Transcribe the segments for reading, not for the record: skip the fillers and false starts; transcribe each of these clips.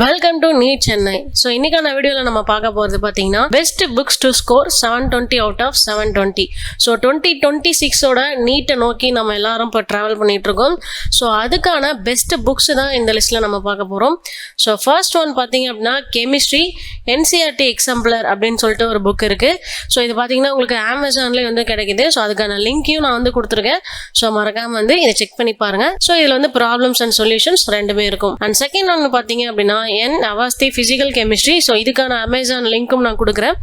Welcome to NEET Chennai. So இன்னைக்கான வீடியோவில் நம்ம பார்க்க போகிறது பார்த்தீங்கன்னா best books to score 720 out of 720. So 2026ஓட நீட்டை நோக்கி நம்ம எல்லாரும் இப்போ ட்ராவல் பண்ணிட்டு இருக்கோம். ஸோ அதுக்கான பெஸ்ட் புக்ஸ் தான் இந்த லிஸ்ட்டில் நம்ம பார்க்க போகிறோம். ஸோ ஃபர்ஸ்ட் ஒன் பார்த்தீங்க அப்படின்னா கெமிஸ்ட்ரி என்சிஆர்டி எக்ஸாம்பிளர் அப்படின்னு சொல்லிட்டு ஒரு புக் இருக்குது. ஸோ இது பார்த்தீங்கன்னா உங்களுக்கு அமேசான்லேயே வந்து கிடைக்குது. ஸோ அதுக்கான லிங்க்கையும் நான் வந்து கொடுத்துருக்கேன். ஸோ மறக்காமல் வந்து இதை செக் பண்ணி பாருங்கள். ஸோ இதில் வந்து ப்ராப்ளம்ஸ் அண்ட் சொல்யூஷன்ஸ் ரெண்டுமே இருக்கும். அண்ட் செகண்ட் ஒன்று பார்த்தீங்க அப்படின்னா அவஸ்தி பிசிக்கல் கெமிஸ்ட்ரி. ஸோ இதுக்கான அமேசான் லிங்க்கும் நான் கொடுக்குறேன்.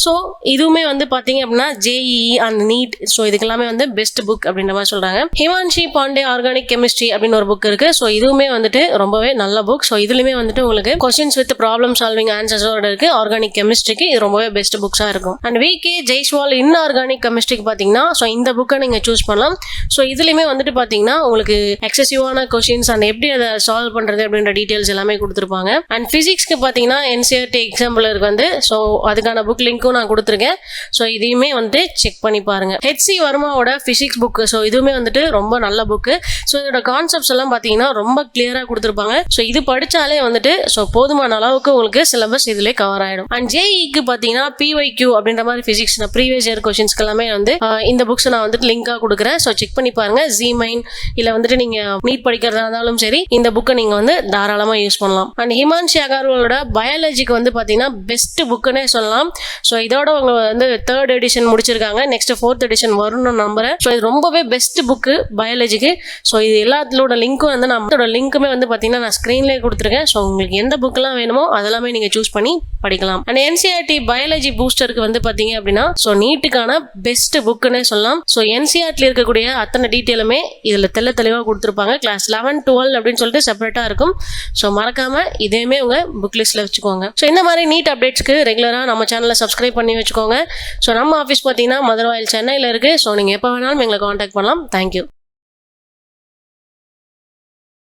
ஸோ இதுவுமே வந்து பார்த்தீங்க அப்படின்னா ஜேஇஇ அண்ட் நீட். ஸோ இதுக்கெல்லாமே வந்து பெஸ்ட் புக் அப்படின்ற மாதிரி சொல்றாங்க. ஹிமான்ஷி பாண்டே ஆர்கானிக் கெமிஸ்ட்ரி அப்படின்னு ஒரு புக் இருக்கு. ஸோ இதுவுமே வந்துட்டு ரொம்பவே நல்ல புக். ஸோ இதுலயுமே வந்துட்டு உங்களுக்கு கொஸ்டின்ஸ் வித் ப்ராப்ளம் சால்விங் ஆன்சர்ஸோட இருக்கு. ஆர்கானிக் கெமிஸ்ட்ரிக்கு இது ரொம்பவே பெஸ்ட் புக்ஸா இருக்கும். And VK Jaiswal in organic கெமிஸ்ட்ரிக்கு பார்த்தீங்கன்னா ஸோ இந்த புக்கை நீங்க சூஸ் பண்ணலாம். ஸோ இதுலயுமே வந்துட்டு பார்த்தீங்கன்னா உங்களுக்கு எக்ஸசிவான கொஸ்டின்ஸ் அண்ட் எப்படி அதை சால்வ் பண்றது அப்படின்ற டீடைல்ஸ் எல்லாமே கொடுத்துருப்பாங்க. அண்ட் பிசிக்ஸ்க்கு பார்த்தீங்கன்னா என்சிஆர்டி எக்ஸாம்பிளருக்கு வந்து ஸோ அதுக்கான புக் லிங்க்கும் நான் கொடுத்துருக்கேன். ஸோ இதையுமே வந்துட்டு செக் பண்ணி பாருங்க. ஹெச்சி வர்மாவோட பிசிக்ஸ் புக். ஸோ இதுவுமே வந்துட்டு ரொம்ப நல்ல புக்கு. ஸோ இதோட கான்செப்ட்ஸ் எல்லாம் பார்த்தீங்கன்னா ரொம்ப கிளியரா கொடுத்துருப்பாங்க. ஸோ இது படிச்சாலே வந்துட்டு ஸோ போதுமான அளவுக்கு உங்களுக்கு சிலபஸ் இதுல கவர் ஆயிடும். அண்ட் ஜேஇக்கு பார்த்தீங்கன்னா பிஒய்க்யூ அப்படின்ற மாதிரி பிசிக்ஸ் ப்ரீவியஸ் இயர் கொஸ்டின்ஸ்க்கு எல்லாமே வந்து இந்த புக்ஸ் நான் வந்துட்டு லிங்கா கொடுக்குறேன். ஸோ செக் பண்ணி பாருங்க. ஜிமைன் இல்ல வந்துட்டு நீங்க நீட் படிக்கிறதா இருந்தாலும் சரி இந்த புக்கை நீங்க வந்து தாராளமா யூஸ் பண்ணலாம். அண்ட் ஹிமான்ஷி அகர்வாலோட பயாலஜிக்கு வந்து பார்த்தீங்கன்னா பெஸ்ட் புக்குன்னே சொல்லலாம். ஸோ இதோட அவங்க வந்து 3rd எடிஷன் முடிச்சிருக்காங்க. நெக்ஸ்ட் 4th எடிஷன் வரும்னு நம்புறேன். ஸோ இது ரொம்பவே பெஸ்ட் புக்கு பயாலஜிக்கு. ஸோ இது எல்லாத்தோட லிங்க்கும் வந்து நம்மளோட லிங்க்குமே வந்து பார்த்தீங்கன்னா நான் ஸ்க்ரீன்லேயே கொடுத்துருக்கேன். ஸோ உங்களுக்கு எந்த புக்கெல்லாம் வேணுமோ அதெல்லாமே நீங்கள் சூஸ் பண்ணி படிக்கலாம். அண்ட் என்சிஆர்டி பயாலஜி பூஸ்டருக்கு வந்து பார்த்தீங்க அப்படின்னா ஸோ நீட்டுக்கான பெஸ்ட் புக்குன்னே சொல்லலாம். ஸோ என்சிஆர்டியில் இருக்கக்கூடிய அத்தனை டீட்டெயிலுமே இதில் தெளிவாக கொடுத்துருப்பாங்க. கிளாஸ் 11, 12 அப்படின்னு சொல்லிட்டு செப்பரேட்டாக இருக்கும். ஸோ மறக்காம இதையுமே உங்க புக் லிஸ்ட்ல வச்சுக்கோங்க. ஸோ இந்த மாதிரி நீட் அப்டேட்ஸ்க்கு ரெகுலராக நம்ம சேனலை சப்ஸ்கிரைப் பண்ணி வச்சுக்கோங்க. ஸோ நம்ம ஆஃபீஸ் பார்த்தீங்கன்னா மதுரவாயல் சென்னையில் இருக்கு. ஸோ நீங்கள் எப்போ வேணாலும் எங்களை காண்டாக்ட் பண்ணலாம். தேங்க்யூ.